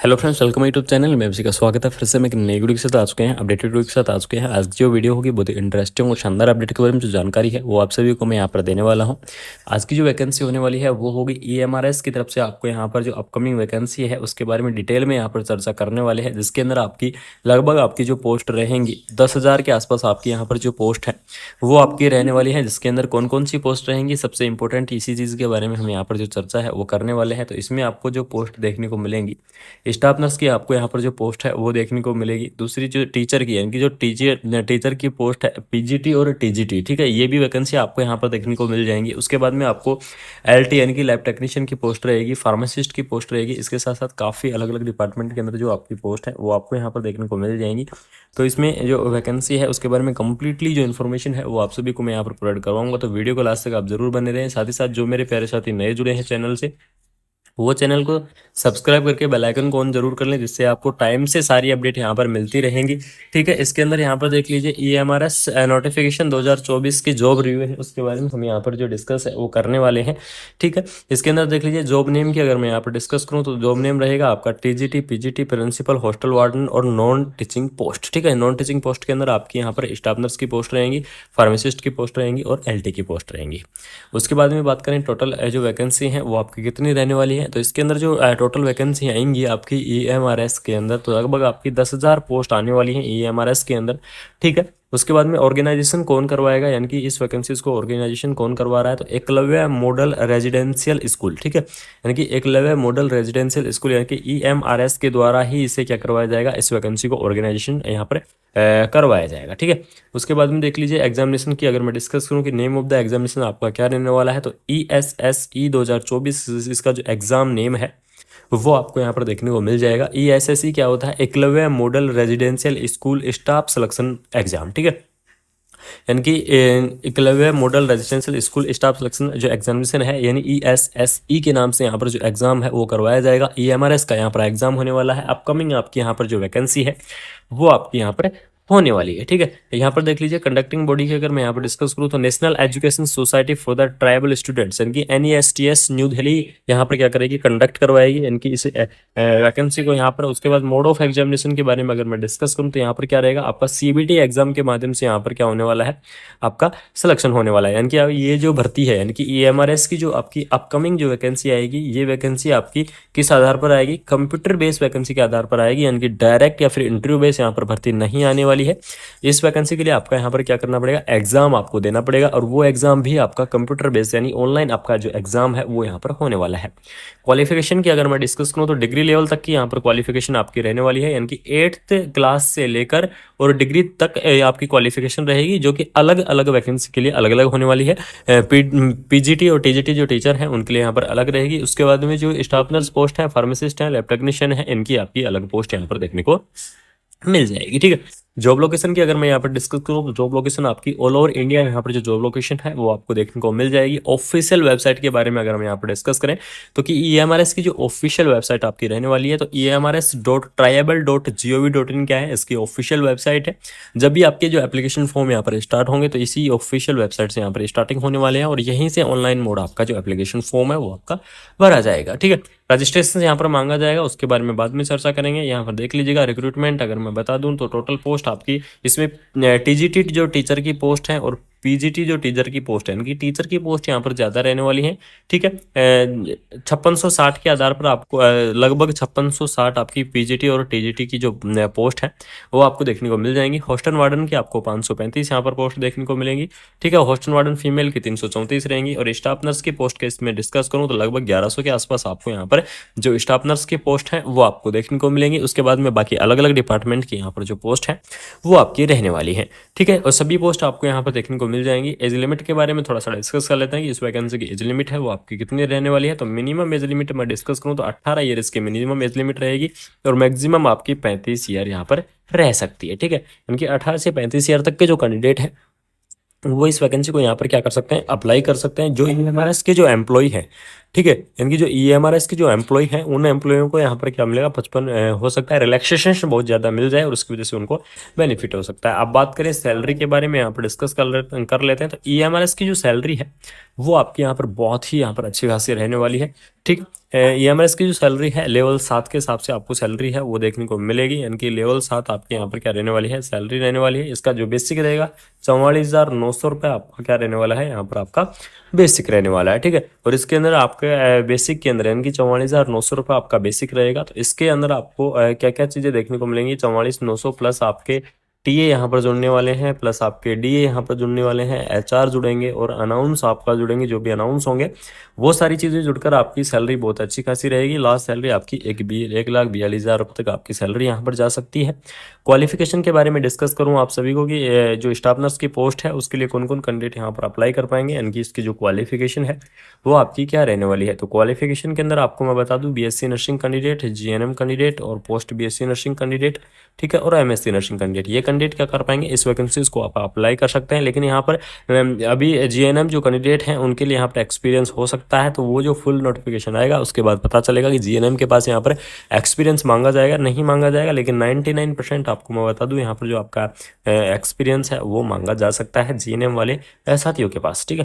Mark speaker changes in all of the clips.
Speaker 1: Hello friends, welcome YouTube channel में आपका स्वागत है। फिर से मैं एक नई वीडियो के साथ आ चुके हैं, अपडेटेड वीडियो के साथ आ चुके हैं। आज की जो वीडियो होगी बहुत ही इंटरेस्टिंग और शानदार अपडेट के बारे में जो जानकारी है वो आप सभी को मैं यहाँ पर देने वाला हूँ। आज की जो वैकेंसी होने वाली है वो होगी ईएमआरएस की तरफ से। आपको यहाँ पर जो अपकमिंग वैकेंसी है उसके बारे में डिटेल में यहाँ पर चर्चा करने वाले हैं, जिसके अंदर आपकी लगभग आपकी जो पोस्ट रहेंगी 10,000 के आसपास आपकी यहाँ पर जो पोस्ट है वो आपकी रहने वाली है। जिसके अंदर कौन कौन सी पोस्ट रहेंगी, सबसे इंपॉर्टेंट इसी चीज़ के बारे में हम यहाँ पर जो चर्चा है वो करने वाले हैं। तो इसमें आपको जो पोस्ट देखने को मिलेंगी, स्टाफ नर्स की आपको यहाँ पर जो पोस्ट है वो देखने को मिलेगी। दूसरी जो टीचर की यानी कि जो टीचर की पोस्ट है पीजीटी और टीजीटी, ठीक है, ये भी वैकेंसी आपको यहाँ पर देखने को मिल जाएंगी। उसके बाद में आपको एलटी यानी कि लैब टेक्नीशियन की पोस्ट रहेगी, फार्मासिस्ट की पोस्ट रहेगी। इसके साथ साथ काफ़ी अलग अलग डिपार्टमेंट के अंदर जो आपकी पोस्ट है वो आपको यहाँ पर देखने को मिल जाएंगी। तो इसमें जो वैकेंसी है उसके बारे में कंप्लीटली जो इन्फॉर्मेशन है वो आप सभी को मैं यहाँ पर प्रोवाइड करवाऊंगा। तो वीडियो को लास्ट तक आप जरूर बने रहें। साथ ही साथ जो मेरे प्यारे साथी नए जुड़े हैं चैनल से, वो चैनल को सब्सक्राइब करके बेल आइकन को ऑन जरूर कर लें, जिससे आपको टाइम से सारी अपडेट यहाँ पर मिलती रहेंगी। ठीक है, इसके अंदर यहाँ पर देख लीजिए ईएमआरएस नोटिफिकेशन 2024 की जॉब रिव्यू है, उसके बारे में हम यहाँ पर जो डिस्कस है वो करने वाले हैं। ठीक है, इसके अंदर देख लीजिए जॉब नेम की अगर मैं यहाँ पर डिस्कस करूँ तो जॉब नेम रहेगा आपका TGT, PGT, principal, hostel warden और नॉन टीचिंग पोस्ट। ठीक है, नॉन टीचिंग पोस्ट के अंदर आपकी यहाँ पर स्टाफ नर्स की पोस्ट रहेंगी, फार्मासिस्ट की पोस्ट रहेंगी और एलटी की पोस्ट रहेंगी। उसके बाद में बात करें टोटल जो वैकेंसी है वो आपकी कितनी रहने वाली है, तो इसके अंदर जो टोटल वैकेंसी आएंगी आपकी ईएमआरएस के अंदर, तो लगभग आपकी 10,000 पोस्ट आने वाली है ईएमआरएस के अंदर। ठीक है, उसके बाद में ऑर्गेनाइजेशन कौन करवाएगा, यानी कि इस वैकेंसीज को ऑर्गेनाइजेशन कौन करवा रहा है, तो एकलव्य मॉडल रेजिडेंशियल स्कूल। ठीक है, यानी कि एकलव्य मॉडल रेजिडेंशियल स्कूल यानी कि ईएमआरएस के द्वारा ही इसे क्या करवाया जाएगा, इस वैकेंसी को ऑर्गेनाइजेशन यहाँ पर करवाया जाएगा। ठीक है, उसके बाद में देख लीजिए एग्जामिनेशन की अगर मैं डिस्कस करूँ कि नेम ऑफ द एग्जामिनेशन आपका क्या रहने वाला है, तो ESSE 2024 इसका जो एग्जाम नेम है वो आपको यहाँ पर देखने को मिल जाएगा। ESSE क्या होता है, Eklavya model residential school staff selection exam. ठीक है, यानी कि Eklavya model residential school staff selection जो एग्जामिनेशन है यानी ESSE के नाम से यहाँ पर जो एग्जाम है वो करवाया जाएगा। ईएमआरएस का यहाँ पर एग्जाम होने वाला है। अपकमिंग आपकी यहाँ पर जो वैकेंसी है वो आपकी यहाँ पर होने वाली है। ठीक है, यहाँ पर देख लीजिए कंडक्टिंग बॉडी की अगर मैं यहाँ पर डिस्कस करूँ तो national education society for the tribal students यानी कि NESTS न्यू दिल्ली यहाँ पर क्या करेगी, कंडक्ट करवाएगी यानी कि इस वैकेंसी को यहाँ पर। उसके बाद मोड ऑफ एग्जामिनेशन के बारे में अगर मैं डिस्कस करूँ तो यहाँ पर क्या रहेगा, आपका CBT एग्जाम के माध्यम से यहाँ पर क्या होने वाला है, आपका सिलेक्शन होने वाला है। यानी कि ये जो भर्ती है यानी कि EMRS की जो आपकी अपकमिंग जो वैकेंसी आएगी, ये वैकेंसी आपकी किस आधार पर आएगी, कंप्यूटर बेस्ड वैकेंसी के आधार पर आएगी, यानी कि डायरेक्ट या फिर इंटरव्यू बेस यहाँ पर भर्ती नहीं आने वाली है। इस वैकेंसी के लिए आपका यहाँ पर क्या करना पड़ेगा, एग्जाम आपको देना पड़ेगा और वो एग्जाम भी आपका कंप्यूटर बेस्ड यानी ऑनलाइन आपका जो एग्जाम है वो यहाँ पर होने वाला है। क्वालिफिकेशन की अगर मैं डिस्कस करूँ तो डिग्री लेवल तक की यहाँ पर क्वालिफिकेशन आपकी रहने वाली है, यानी कि 8th क्लास से लेकर और डिग्री तक आपकी क्वालिफिकेशन रहेगी, जो कि अलग अलग वैकेंसी के लिए अलग अलग होने वाली है। पीजीटी और टीजीटी जो टीचर हैं उनके लिए यहाँ पर अलग रहेगी। उसके बाद में जो स्टाफ नर्स पोस्ट है, फार्मासिस्ट है, लैब टेक्नीशियन है, इनकी आपकी अलग पोस्ट यहाँ पर देखने को मिल जाएगी। ठीक है, जॉब लोकेशन की अगर मैं यहाँ पर डिस्कस करूँ तो जॉब लोकेशन आपकी ऑल ओवर इंडिया यहाँ पर जो जॉब लोकेशन है वो आपको देखने को मिल जाएगी। ऑफिशियल वेबसाइट के बारे में अगर हम यहाँ पर डिस्कस करें तो कि EMRS की जो ऑफिशियल वेबसाइट आपकी रहने वाली है, तो emrs.tribal.gov.in क्या है, इसकी ऑफिशियल वेबसाइट है। जब भी आपके जो एप्लीकेशन फॉर्म यहाँ पर स्टार्ट होंगे तो इसी ऑफिशियल वेबसाइट से यहाँ पर स्टार्टिंग होने वाले हैं और यहीं से ऑनलाइन मोड आपका जो एप्लीकेशन फॉर्म है वो आपका भरा जाएगा। ठीक है, रजिस्ट्रेशन यहाँ पर मांगा जाएगा, उसके बारे में बाद में चर्चा करेंगे। यहाँ पर देख लीजिएगा रिक्रूटमेंट अगर मैं बता दूं तो टोटल पोस्ट आपकी इसमें टीजीटी जो टीचर की पोस्ट है और पीजीटी जो टीचर की पोस्ट है, इनकी टीचर की पोस्ट यहाँ पर ज़्यादा रहने वाली है। ठीक है, 5660 के आधार पर आपको लगभग 5660 आपकी पीजीटी और टीजीटी की जो पोस्ट है वो आपको देखने को मिल जाएंगी। हॉस्टल वार्डन की आपको 535 यहाँ पर पोस्ट देखने को मिलेंगी। ठीक है, हॉस्टल वार्डन फीमेल की 334 रहेंगी और स्टाफ नर्स की पोस्ट के इसमें डिस्कस करूँ तो लगभग 1100 के आसपास आपको यहाँ पर जो स्टाफ नर्स की पोस्ट है वो आपको देखने को मिलेंगी। उसके बाद में बाकी अलग अलग डिपार्टमेंट की यहाँ पर जो पोस्ट है वो आपकी रहने वाली है। ठीक है, और सभी पोस्ट आपको यहाँ पर देखने को मिल जाएंगी। एज लिमिट के बारे में थोड़ा सा डिस्कस कर लेते हैं कि इस वैकेंसी की एज लिमिट है वो आपकी कितनी रहने वाली है। तो मिनिमम एज लिमिट मैं डिस्कस करूँ तो 18 ईयर इसकी मिनिमम एज लिमिट रहेगी और मैक्सिमम आपकी 35 ईयर यहाँ पर रह सकती है। ठीक है, यानी कि 18 से 35 ईयर तक के जो कैंडिडेट है वो इस वैकेंसी को यहाँ पर क्या कर सकते हैं, अप्लाई कर सकते हैं। जो EMRS के जो एम्प्लॉय है ठीक है। इनकी जो ईएमआरएस के जो एम्प्लॉय हैं उन एम्प्लॉयों को यहाँ पर क्या मिलेगा 55 हो सकता है रिलैक्सेशन बहुत ज़्यादा मिल जाए और उसकी वजह से उनको बेनिफिट हो सकता है। अब बात करें सैलरी के बारे में, यहाँ पर डिस्कस कर लेते हैं। तो ईएमआरएस की जो सैलरी है वो आपकी यहाँ पर बहुत ही यहाँ पर अच्छी खासी रहने वाली है। ठीक, ईएमआरएस की जो सैलरी है लेवल 7 के हिसाब से आपको सैलरी है वो देखने को मिलेगी, यानी कि लेवल 7 आपके यहाँ पर क्या रहने वाली है, सैलरी रहने वाली है। इसका जो बेसिक रहेगा 44,900 रुपये आपका क्या रहने वाला है, यहाँ पर आपका बेसिक रहने वाला है। ठीक है, और इसके अंदर आपके बेसिक के अंदर यानी कि 44,900 रुपये आपका बेसिक रहेगा। तो इसके अंदर आपको क्या क्या चीज़ें देखने को मिलेंगी, 44,900 प्लस आपके टीए यहाँ पर जुड़ने वाले हैं, प्लस आपके डीए यहाँ पर जुड़ने वाले हैं, एचआर जुड़ेंगे और अनाउंस आपका जुड़ेंगे, जो भी अनाउंस होंगे वो सारी चीज़ें जुड़कर आपकी सैलरी बहुत अच्छी खासी रहेगी। लास्ट सैलरी आपकी 1,42,000 रुपये तक आपकी सैलरी यहाँ पर जा सकती है। क्वालिफिकेशन के बारे में डिस्कस करूँ आप सभी को कि जो स्टाफ नर्स की पोस्ट है उसके लिए कौन कौन कैंडिडेट यहाँ पर अप्लाई कर पाएंगे, यानी कि इसकी जो क्वालिफिकेशन है वो आपकी क्या रहने वाली है। तो क्वालिफिकेशन के अंदर आपको मैं बता दूं, BSc nursing candidate, GNM candidate और पोस्ट बीएससी नर्सिंग कैंडिडेट, ठीक है, और एमएससी नर्सिंग कैंडिडेट, ये कैंडिडेट क्या कर पाएंगे, इस वैकेंसीज को आप अप्लाई कर सकते हैं। लेकिन यहाँ पर अभी जीएनएम जो कैंडिडेट हैं उनके लिए यहाँ पर एक्सपीरियंस हो सकता है, तो वो जो फुल नोटिफिकेशन आएगा उसके बाद पता चलेगा कि जीएनएम के पास यहाँ पर एक्सपीरियंस मांगा जाएगा नहीं मांगा जाएगा। लेकिन 99% आपको मैं बता दूं यहाँ पर जो आपका एक्सपीरियंस है वो मांगा जा सकता है जीएनएम वाले साथियों के पास। ठीक है,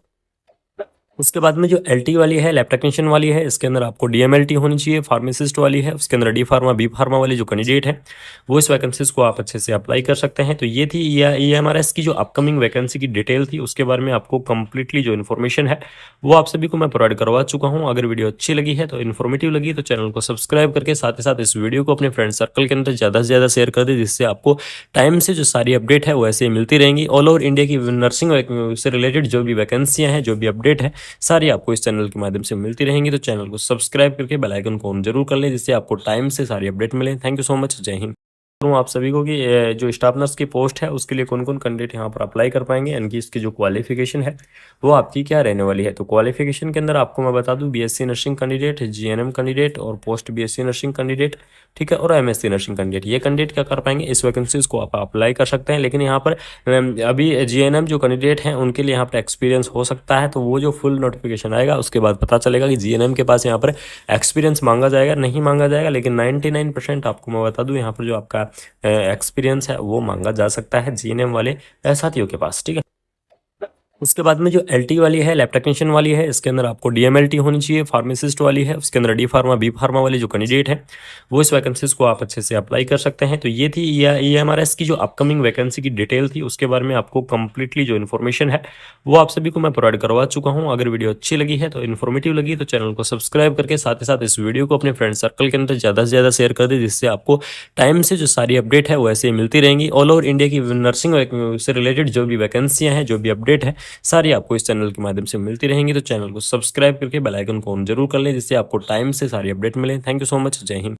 Speaker 1: उसके बाद में जो एलटी वाली है, लैब टेक्नीशियन वाली है, इसके अंदर आपको डीएमएलटी होनी चाहिए। फार्मासिस्ट वाली है, उसके अंदर डी फार्मा बी फार्मा वाले जो कैंडिडेट है वो इस वैकेंसीज को आप अच्छे से अप्लाई कर सकते हैं। तो ये थी ईएमआरएस की जो अपकमिंग वैकेंसी की डिटेल थी, उसके बारे में आपको कंप्लीटली जो इन्फॉर्मेशन है वो आप सभी को मैं प्रोवाइड करवा चुका हूँ। अगर वीडियो अच्छी लगी है तो इन्फॉर्मेटिव लगी तो चैनल को सब्सक्राइब करके साथ ही साथ इस वीडियो को अपने फ्रेंड सर्कल के अंदर ज़्यादा से ज़्यादा शेयर कर दे, जिससे आपको टाइम से जो सारी अपडेट है वो ऐसे ही मिलती रहेंगी। ऑल ओवर इंडिया की नर्सिंग से रिलेटेड जो भी वैकेंसियाँ हैं, जो भी अपडेट है, सारी आपको इस चैनल के माध्यम से मिलती रहेंगी। तो चैनल को सब्सक्राइब करके बेल आइकन को ऑन जरूर कर लें, जिससे आपको टाइम से सारी अपडेट मिले। थैंक यू सो मच, जय हिंद। आप सभी को कि जो स्टाफ नर्स की पोस्ट है उसके लिए कौन कौन कैंडिडेट यहाँ पर अप्लाई कर पाएंगे, यानी कि इसकी जो क्वालिफिकेशन है वो आपकी क्या रहने वाली है। तो क्वालिफिकेशन के अंदर आपको मैं बता दूं, BSc nursing candidate, GNM candidate और पोस्ट बीएससी नर्सिंग कैंडिडेट, ठीक है, और एमएससी नर्सिंग कैंडिडेट, ये कैंडिडेट क्या कर पाएंगे, इस वैकेंसीज को आप अप्लाई कर सकते हैं। लेकिन यहाँ पर अभी जीएनएम जो कैंडिडेट हैं उनके लिए यहाँ पर एक्सपीरियंस हो सकता है, तो वो जो फुल नोटिफिकेशन आएगा उसके बाद पता चलेगा कि जीएनएम के पास यहाँ पर एक्सपीरियंस मांगा जाएगा नहीं मांगा जाएगा। लेकिन 99% आपको मैं बता दूं यहाँ पर जो आपका एक्सपीरियंस है वो मांगा जा सकता है जीएनएम वाले साथियों के पास। ठीक है, उसके बाद में जो एलटी वाली है, लैब टेक्नीशियन वाली है, इसके अंदर आपको डीएमएलटी होनी चाहिए। फार्मासिस्ट वाली है, उसके अंदर डी फार्मा बी फार्मा वाले जो कैंडिडेट है वो इस वैकेंसीज को आप अच्छे से अप्लाई कर सकते हैं। तो ये थी ईएमआरएस की जो अपकमिंग वैकेंसी की डिटेल थी, उसके बारे में आपको कंप्लीटली जो इन्फॉर्मेशन है वो आप सभी को मैं प्रोवाइड करवा चुका हूँ। अगर वीडियो अच्छी लगी है तो इन्फॉर्मेटिव लगी तो चैनल को सब्सक्राइब करके साथ ही साथ इस वीडियो को अपने फ्रेंड सर्कल के अंदर ज़्यादा से ज़्यादा शेयर कर दे, जिससे आपको टाइम से जो सारी अपडेट है वो ऐसे ही मिलती रहेंगी। ऑल ओवर इंडिया की नर्सिंग से रिलेटेड जो भी वैकेंसियाँ हैं, जो भी अपडेट है, सारी आपको इस चैनल के माध्यम से मिलती रहेंगी। तो चैनल को सब्सक्राइब करके बेल आइकन को ऑन जरूर कर लें, जिससे आपको टाइम से सारी अपडेट मिले। थैंक यू सो मच, जय हिंद।